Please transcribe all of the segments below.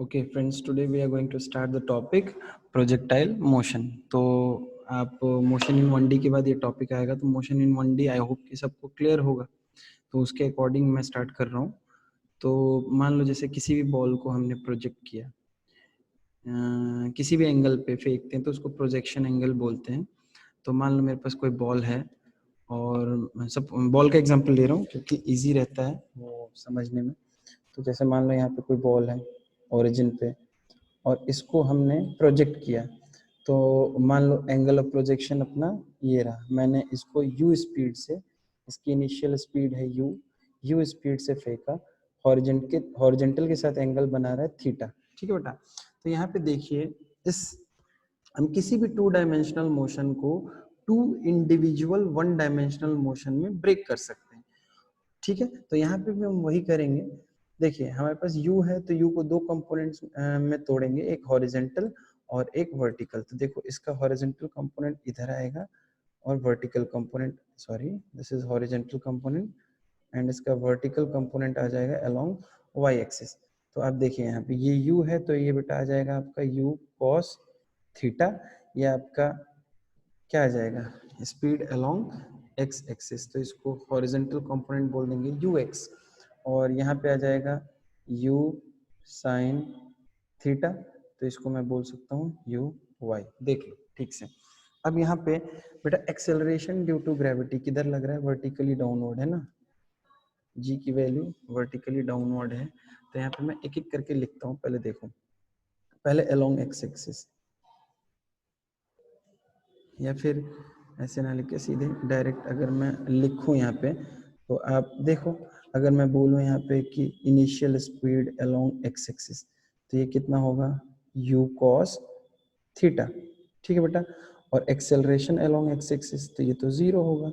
Okay, friends, today we are going to start the topic projectile motion. तो आप motion in 1D के बाद ये टॉपिक आएगा, तो motion in 1D I hope कि सबको क्लियर होगा। तो उसके अकॉर्डिंग मैं स्टार्ट कर रहा हूँ। तो मान लो जैसे किसी भी बॉल को हमने प्रोजेक्ट किया, किसी भी एंगल पे फेंकते हैं तो उसको प्रोजेक्शन एंगल बोलते हैं। तो मान लो मेरे पास कोई बॉल है, और मैं सब बॉल का एग्जांपल ले रहा हूँ क्योंकि इजी रहता है वो समझने में। तो जैसे मान लो यहाँ पे कोई बॉल है ओरिजिन पे, और इसको हमने प्रोजेक्ट किया, तो मान लो एंगल ऑफ प्रोजेक्शन अपना ये रहा। मैंने इसको u स्पीड से, इसकी इनिशियल स्पीड है u स्पीड से फेंका, हॉरिजेंटल के साथ एंगल बना रहा है थीटा। ठीक है बेटा। तो यहाँ पे देखिए, इस हम किसी भी 2 डायमेंशनल मोशन को 2 इंडिविजुअल 1 डायमेंशनल मोशन में ब्रेक कर सकते हैं। ठीक है, तो यहाँ पे भी हम वही करेंगे। देखिए हमारे पास u है, तो u को 2 कंपोनेंट्स में तोड़ेंगे, एक हॉरिजेंटल और एक वर्टिकल। तो देखो इसका हॉरिजेंटल कंपोनेंट इधर आएगा और vertical component, sorry this is horizontal component, and इसका वर्टिकल कंपोनेंट आ जाएगा अलोंग y एक्सिस। तो आप देखिए यहाँ पे ये u है, तो ये बेटा आ जाएगा आपका u cos थीटा। ये आपका क्या आ जाएगा, स्पीड अलोंग x एक्सिस। तो इसको हॉरिजेंटल कंपोनेंट बोल देंगे ux, और यहाँ पे आ जाएगा u साइन थीटा, तो इसको मैं बोल सकता हूँ uy। देख लो ठीक से। अब यहाँ पे बेटा एक्सेलरेशन ड्यू टू ग्रेविटी किधर लग रहा है, वर्टिकली डाउनवर्ड है ना, g की वैल्यू वर्टिकली डाउनवर्ड है। तो यहाँ पे मैं एक एक करके लिखता हूँ। पहले देखो, पहले अलोंग x एक्सिस, या फिर ऐसे ना लिख के सीधे डायरेक्ट अगर मैं लिखूं यहाँ पे, तो आप देखो अगर मैं बोलूँ यहाँ पे कि initial speed along x axis, तो ये कितना होगा u cos थीटा। ठीक है बेटा। और एक्सेलरेशन अलोंग एक्स एक्सिस, तो ये तो 0 होगा,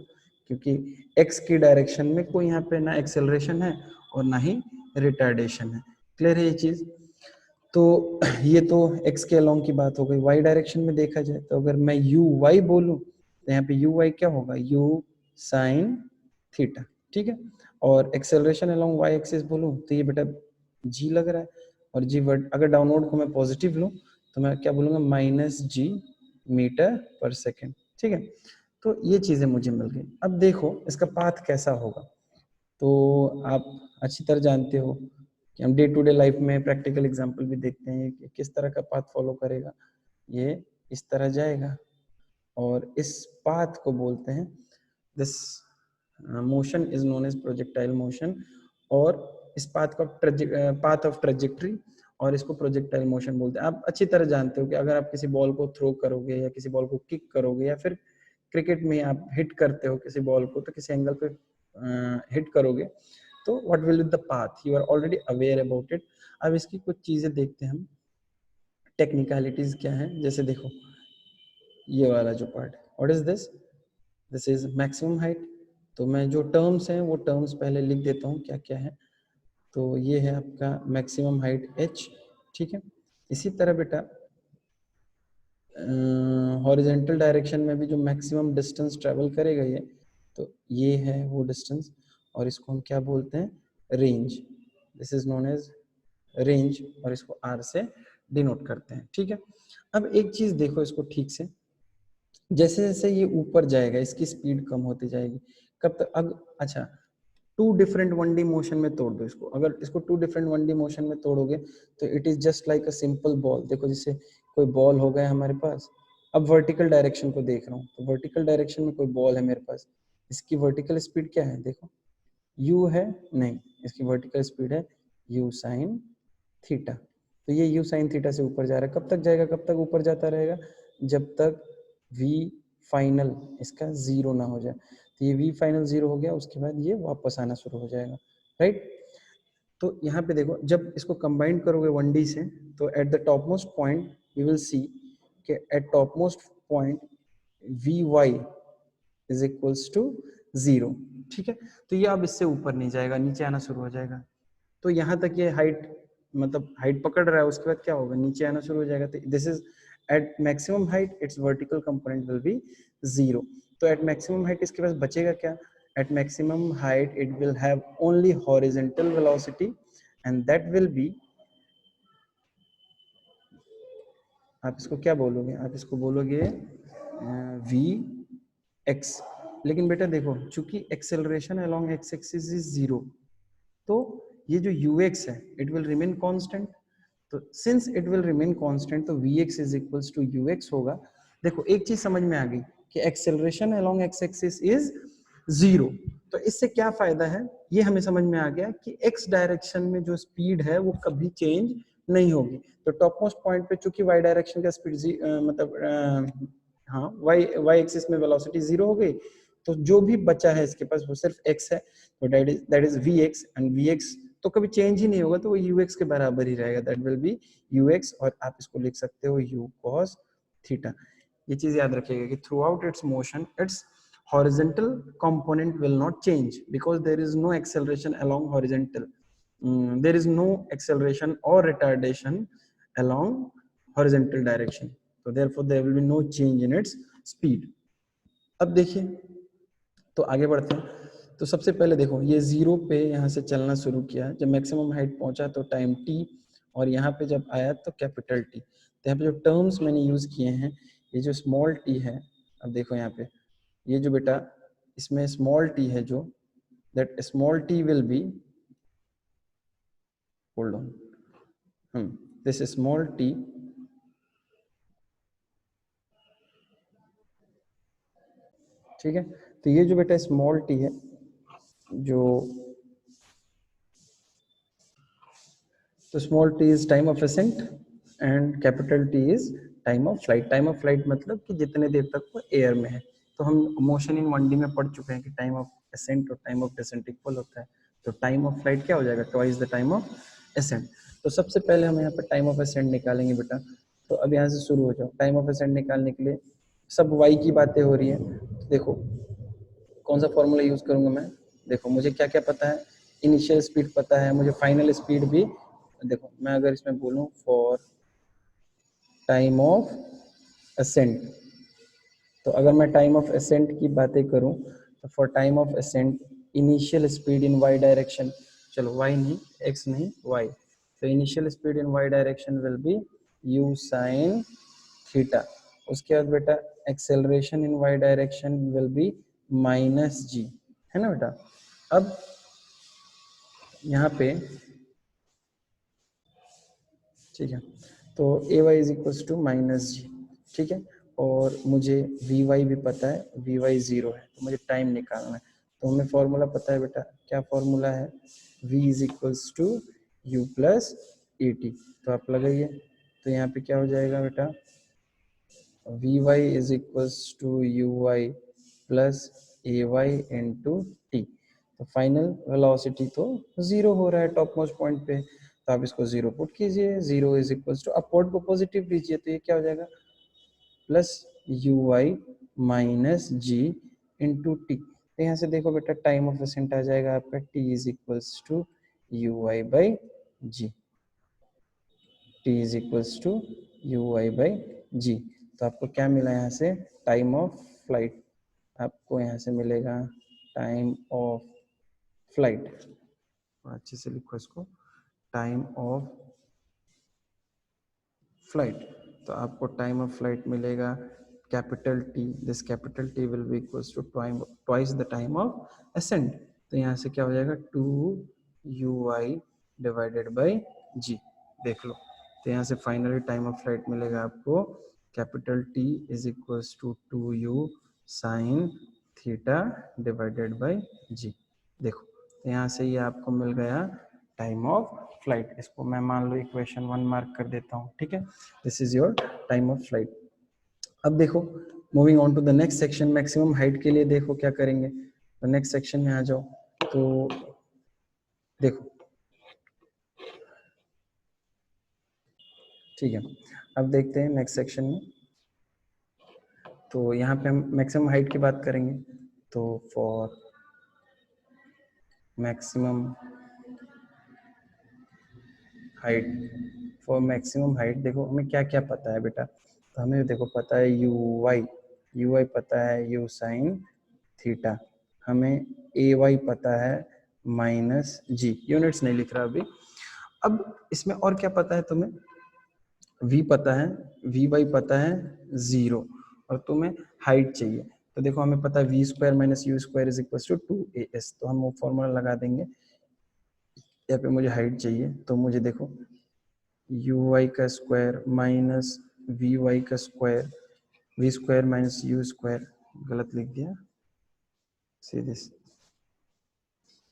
क्योंकि x की डायरेक्शन में कोई यहाँ पे ना एक्सेलरेशन है और ना ही रिटार्डेशन है। क्लियर है ये चीज। तो ये तो x के अलोंग की बात हो गई। y डायरेक्शन में देखा जाए, तो अगर मैं uy बोलूं, तो यहाँ पे uy क्या होगा, u साइन थीटा। ठीक है। और एक्सेलरेशन अलोंग y एक्सिस बोलूं, तो ये बेटा g लग रहा है, और g अगर डाउनवर्ड को मैं पॉजिटिव लूं, तो मैं क्या बोलूंगा, -g मीटर पर सेकेंड। ठीक है। तो ये चीजें मुझे मिल गई। अब देखो इसका पाथ कैसा होगा। तो आप अच्छी तरह जानते हो कि हम डे टू डे लाइफ में प्रैक्टिकल एग्जांपल भी देखते हैं कि किस तरह का पाथ फॉलो करेगा। ये इस तरह जाएगा, और इस पाथ को बोलते हैं, this motion is known as projectile motion, और इस पाथ को पाथ ऑफ ट्रेजेक्टरी, और इसको प्रोजेक्टाइल मोशन बोलते हैं। आप अच्छी तरह जानते हो कि अगर आप किसी बॉल को थ्रो करोगे या किसी बॉल को किक करोगे, या फिर क्रिकेट में आप हिट करते हो किसी बॉल को, तो किसी एंगल पे हिट करोगे, तो what will be the path, you are already aware about it. अब इसकी कुछ चीजें देखते हैं हम, टेक्निकलिटीज क्या है। जैसे देखो ये वाला जो part, what is this, this is maximum height. तो मैं जो टर्म्स हैं वो टर्म्स पहले लिख देता हूँ क्या क्या है। तो ये है आपका मैक्सिमम हाइट h। ठीक है। इसी तरह बेटा हॉरिजेंटल डायरेक्शन में भी जो मैक्सिमम डिस्टेंस ट्रेवल करेगा ये, तो ये है वो डिस्टेंस, और इसको हम क्या बोलते हैं, range. This is known as range, और इसको r से डिनोट करते हैं। ठीक है। अब एक चीज देखो इसको ठीक से, जैसे जैसे ये ऊपर जाएगा इसकी स्पीड कम होती जाएगी। कब तक, अब अच्छा 2 डिफरेंट 1D मोशन में तोड़ दो इसको। अगर इसको 2 डिफरेंट 1D मोशन में तोड़ोगे, तो it is just like a simple ball. देखो जैसे कोई बॉल हो गया हमारे पास, अब वर्टिकल डायरेक्शन को देख रहा हूँ, तो वर्टिकल डायरेक्शन में कोई बॉल है मेरे पास, इसकी वर्टिकल स्पीड क्या है, देखो u है, नहीं इसकी वर्टिकल स्पीड है u साइन थीटा। तो ये u साइन थीटा से ऊपर जा रहा है। कब तक जाएगा, कब तक ऊपर जाता रहेगा, जब तक v फाइनल इसका 0 ना हो जाए। तो ये v फाइनल 0 हो गया, उसके बाद ये वापस आना शुरू हो जाएगा। राइट। तो यहाँ पे देखो, जब इसको कंबाइन करोगे 1D से, तो at the top most point you will see कि at top most point vy is equals to 0। ठीक है। तो ये अब इससे ऊपर नहीं जाएगा, नीचे आना शुरू हो जाएगा। तो यहाँ तक ये हाइट, मतलब हाइट पकड़ रहा है, उसके बाद क्या होगा, नीचे आना शुरू हो जाएगा। तो this is at maximum height, its vertical component will be 0। तो एट मैक्सिमम हाइट इसके पास बचेगा क्या, at maximum height it will have only horizontal velocity, and that will be आप इसको क्या बोलोगे, आप इसको बोलोगे वी एक्स। लेकिन बेटा देखो, चूंकि acceleration along x axis is 0, तो ये जो यू एक्स है इट विल रिमेन कांस्टेंट। तो since it will remain constant, तो v x is equals to u x होगा। देखो एक चीज समझ में आ गई कि acceleration along x axis is 0। तो इससे क्या फायदा है, ये हमें समझ में आ गया कि एक्स डायरेक्शन में जो स्पीड है वो कभी चेंज नहीं होगी। तो टॉप मोस्ट पॉइंट पे चूंकि वाई डायरेक्शन का स्पीड मतलब हाँ वाई वाई एक्सिस में वेलोसिटी 0 हो गई, तो जो भी बचा है इसके पास वो सिर्फ x है। तो that is v x, and v x तो कभी चेंज ही नहीं होगा, तो वो यू एक्स के बराबर ही रहेगा, that will be you x. और आप इसको लिख सकते हो यू कॉस थीटा। ये चीज याद रखिएगा कि through out it's motion it's horizontal component will not change because there is no acceleration along horizontal. There is no acceleration or retardation along horizontal direction, so therefore there will be no change in its speed. अब देखिए, तो आगे बढ़ते हैं। तो सबसे पहले देखो ये 0 पे यहाँ से चलना शुरू किया, जब मैक्सिमम हाइट पहुंचा तो टाइम t, और यहाँ पे जब आया तो कैपिटल टी। तो यहाँ पे जो टर्म्स मैंने यूज किए हैं, ये जो स्मॉल t है, अब देखो यहाँ पे ये जो बेटा इसमें स्मॉल t है, जो that small t will be, hold on, this small t, ठीक है। तो ये जो बेटा स्मॉल t है, जो तो small t is time of ascent and capital T is time of flight. Time of flight मतलब कि जितने देर तक वो एयर में है। तो हम मोशन इन 1D में पढ़ चुके हैं कि टाइम ऑफ असेंट और टाइम ऑफ डिसेंट इक्वल होता है। तो टाइम ऑफ फ्लाइट क्या हो जाएगा, twice the time of ascent. तो सबसे पहले हम यहाँ पे टाइम ऑफ असेंट निकालेंगे बेटा। तो अब यहाँ से शुरू हो जाओ, टाइम ऑफ असेंट निकालने के लिए सब y की बातें हो रही है। तो देखो कौन सा फॉर्मूला यूज करूंगा मैं, देखो मुझे क्या क्या पता है, इनिशियल स्पीड पता है, मुझे फाइनल स्पीड भी। देखो मैं अगर इसमें बोलूं फॉर टाइम ऑफ असेंट, तो अगर मैं टाइम ऑफ असेंट की बातें करूं, तो for time of ascent initial speed in y direction, चलो वाई नहीं, एक्स नहीं, वाई। तो initial speed in y direction will be u sine theta. उसके बाद बेटा acceleration in y direction will be minus g, है ना बेटा। अब यहाँ पे ठीक है, तो a y is equal to minus g, ठीक है। और मुझे वी वाई भी पता है, वी वाई 0 है, तो मुझे टाइम निकालना है। तो हमें फॉर्मूला पता है बेटा, क्या फॉर्मूला है, v is equals to u plus a t. तो आप लगाइए, तो यहाँ पे क्या हो जाएगा बेटा, v y is equals to u y plus a y into t. तो फाइनल वेलोसिटी तो 0 हो रहा है टॉप मोस्ट पॉइंट पे, तो आप इसको 0 पुट कीजिए, 0 इज इक्वल्स टू अपवर्ड को पॉजिटिव लीजिए, तो ये क्या हो जाएगा plus u y minus g into t. तो यहाँ से देखो बेटा टाइम ऑफ असेंट आ जाएगा आपका t is equals to u y by g, t is equals to u y by g. तो आपको क्या मिला यहाँ से, टाइम ऑफ फ्लाइट, आपको यहाँ से मिलेगा टाइम ऑफ फ्लाइट, अच्छे से लिखो इसको, टाइम ऑफ फ्लाइट। तो आपको टाइम ऑफ फ्लाइट मिलेगा capital T, this capital T will be equals to twice the time of ascent. तो यहाँ से क्या हो जाएगा 2 u(i) डिवाइडेड बाई जी, देख लो। तो यहाँ से फाइनली टाइम ऑफ फ्लाइट मिलेगा आपको capital T is equals to 2u sine theta divided by g. देखो तो यहाँ से ये आपको मिल गया टाइम ऑफ फ्लाइट। इसको मैं मान लो इक्वेशन 1 मार्क कर देता हूँ, ठीक है। This is your time of flight. अब देखो moving on to the next section, maximum height के लिए देखो क्या करेंगे। तो नेक्स्ट सेक्शन में आ जाओ, तो देखो ठीक है, अब देखते हैं नेक्स्ट सेक्शन में। तो यहाँ पे हम मैक्सिमम हाइट की बात करेंगे। तो for maximum height, for maximum height देखो हमें क्या क्या पता है बेटा। तो हमें देखो पता है यू वाई पता है यू साइन थीटा, हमें ए वाई पता है माइनस जी, यूनिट्स नहीं लिख रहा अभी। अब इसमें और क्या पता है तुम्हें, v पता है, vy पता है 0, और तुम्हें हाइट चाहिए। तो देखो हमें पता है v square minus u square is equal to 2as, तो हम वो फॉर्मूला लगा देंगे। यहाँ पे मुझे हाइट चाहिए, तो मुझे देखो uy का स्क्वायर माइनस vy का square, v square minus u square, गलत लिख दिया सीधे,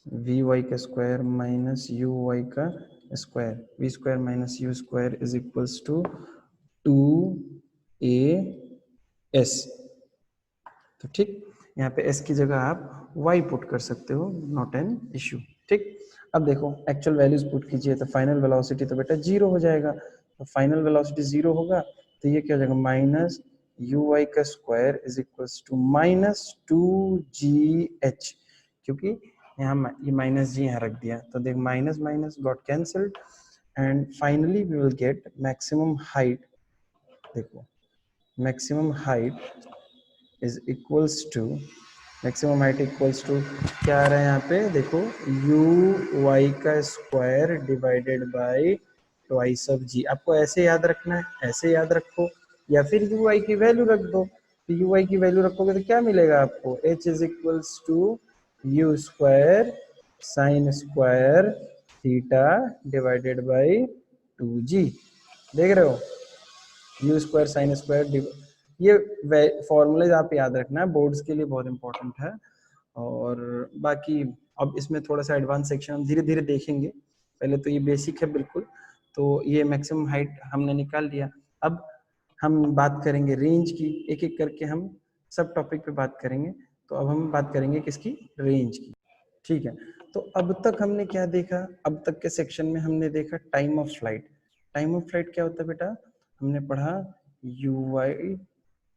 vy का स्क्वायर माइनस uy का square, v square minus u square is equals to 2as। तो ठीक, यहाँ पे s की जगह आप y पुट कर सकते हो, नॉट एन इश्यू। ठीक, अब देखो एक्चुअल वैल्यूज पुट कीजिए, तो फाइनल वेलोसिटी तो बेटा 0 हो जाएगा। तो फाइनल वेलोसिटी 0 होगा, तो ये क्या हो जाएगा, माइनस uy का square is equals to minus 2gh, क्योंकि यहाँ ये माइनस जी यहाँ रख दिया, तो देख minus minus got cancelled, and finally we will get maximum height. देखो maximum height is equals to, maximum height equals to क्या आ रहा है यहाँ पे, देखो यू वाई का square divided by twice of g. आपको ऐसे याद रखना है, ऐसे याद रखो, या फिर यू वाई की वैल्यू रख दो। तो यू वाई की वैल्यू रखोगे तो क्या मिलेगा आपको, h is equals to u square sine square theta divided by 2g। देख रहे हो, यू स्क्वायर साइन स्क्वायर, ये फॉर्मूलेज आप याद रखना है, बोर्ड्स के लिए बहुत इंपॉर्टेंट है। और बाकी अब इसमें थोड़ा सा एडवांस सेक्शन हम धीरे धीरे देखेंगे, पहले तो ये बेसिक है बिल्कुल। तो ये मैक्सिमम हाइट हमने निकाल लिया, अब हम बात करेंगे रेंज की, एक एक करके हम सब टॉपिक पे बात करेंगे। तो अब हम बात करेंगे किसकी, रेंज की। ठीक है, तो अब तक हमने क्या देखा, अब तक के सेक्शन में हमने देखा time of flight. Time of flight क्या होता है बेटा, हमने पढ़ा u y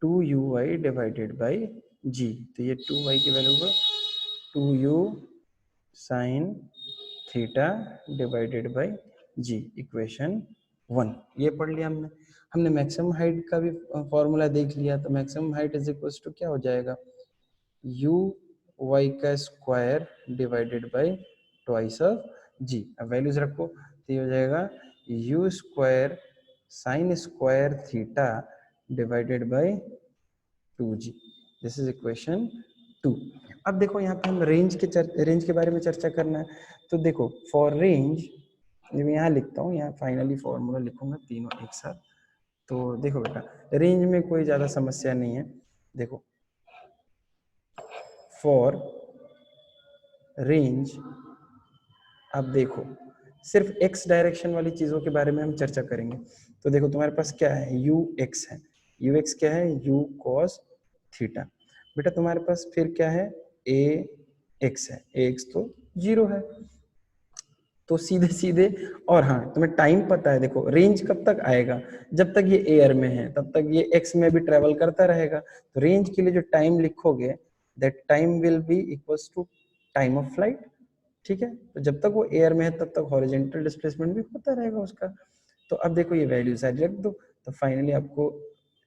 2u divided by g. तो ये 2y की वैल्यू को 2u sine theta divided by g, equation 1 ये पढ़ लिया हमने। हमने मैक्सिमम हाइट का भी फॉर्मूला देख लिया, तो maximum height is equal to क्या हो जाएगा, यू वाई का square divided by twice of g. अब वैल्यूज रखो, तो ये हो जाएगा u square sine square theta divided by 2g। This is equation 2। अब देखो यहाँ पे हम रेंज के बारे में चर्चा करना है। तो देखो फॉर रेंज, मैं यहाँ लिखता हूँ, यहाँ फाइनली फॉर्मूला लिखूंगा तीनों एक साथ। तो देखो बेटा, रेंज में कोई ज्यादा समस्या नहीं है। देखो फॉर रेंज, अब देखो सिर्फ x डायरेक्शन वाली चीजों के बारे में हम चर्चा करेंगे। तो देखो तुम्हारे पास क्या है, यू एक्स है, यू एक्स क्या है, यू कॉस थीटा। बेटा तुम्हारे पास फिर क्या है, ए एक्स है, ए एक्स तो 0 है, तो सीधे सीधे। और हाँ तुम्हें टाइम पता है, देखो रेंज कब तक आएगा, जब तक ये एयर में है तब तक ये एक्स में भी ट्रेवल करता रहेगा। तो रेंज के लिए जो टाइम लिखोगे, that time will be equals to time of flight. ठीक है, तो जब तक वो एयर में है तब तक हॉरिजॉन्टल डिस्प्लेसमेंट भी होता रहेगा उसका। तो अब देखो ये वैल्यू साइड रख दो, तो फाइनली आपको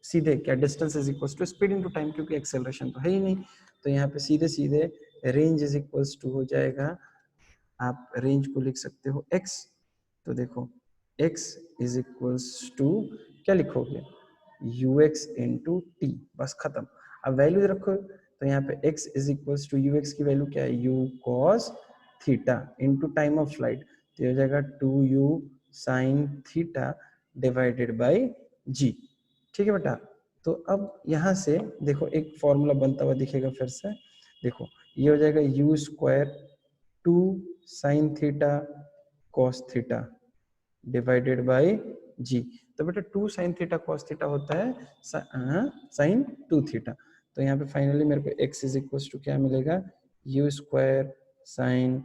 सीधे क्या, distance is equals to speed into time, क्योंकि एक्सेलरेशन तो है ही नहीं। तो यहाँ पे सीधे सीधे रेंज इज इक्वल्स टू हो जाएगा, आप रेंज को लिख सकते हो x। तो देखो x इज इक्वल्स टू क्या लिखोगे, ux इंटू टी, बस खत्म। अब वैल्यू रखो, तो यहाँ पे x is equals to ux की वैल्यू क्या है, u cos theta into time of flight, तो ये हो जाएगा 2u sine theta divided by g. ठीक है बेटा, तो अब यहाँ से देखो एक फॉर्मूला बनता हुआ दिखेगा फिर से। देखो ये हो जाएगा u square 2 sine theta cos theta divided by g. तो बेटा 2 साइन थीटा कॉस थीटा होता है साइन 2 थीटा। तो यहाँ पे फाइनली मेरे को x इज इक्वल टू क्या मिलेगा, u square sine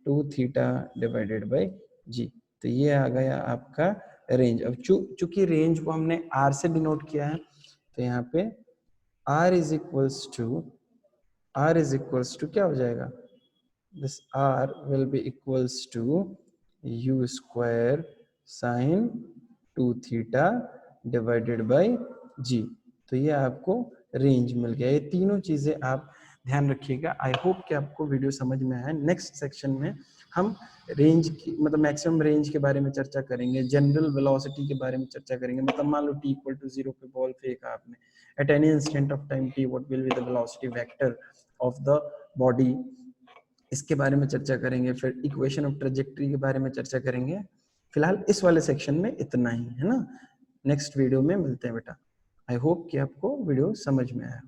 2 theta divided by g. तो ये आ गया आपका रेंज। अब चूंकि रेंज को हमने r से डिनोट किया है, तो यहाँ पे r इज इक्वल्स टू क्या हो जाएगा, this r will be equals to u square sin 2 theta divided by g। तो ये आपको रेंज मिल गया। ये तीनों चीजें आप ध्यान रखिएगा। आई होप कि आपको वीडियो समझ में आया। नेक्स्ट सेक्शन में हम रेंज की मतलब मैक्सिमम रेंज के बारे में चर्चा करेंगे, जनरल वेलोसिटी के बारे में चर्चा करेंगे। मतलब मान लो t = 0 पे बॉल फेंका आपने, at any instant of time t what will be the velocity vector of the body, इसके बारे में चर्चा करेंगे। फिर इक्वेशन ऑफ ट्रेजेक्टरी के बारे में चर्चा करेंगे। फिलहाल इस वाले सेक्शन में इतना ही है ना। नेक्स्ट वीडियो में मिलते हैं बेटा। आई होप कि आपको वीडियो समझ में आया।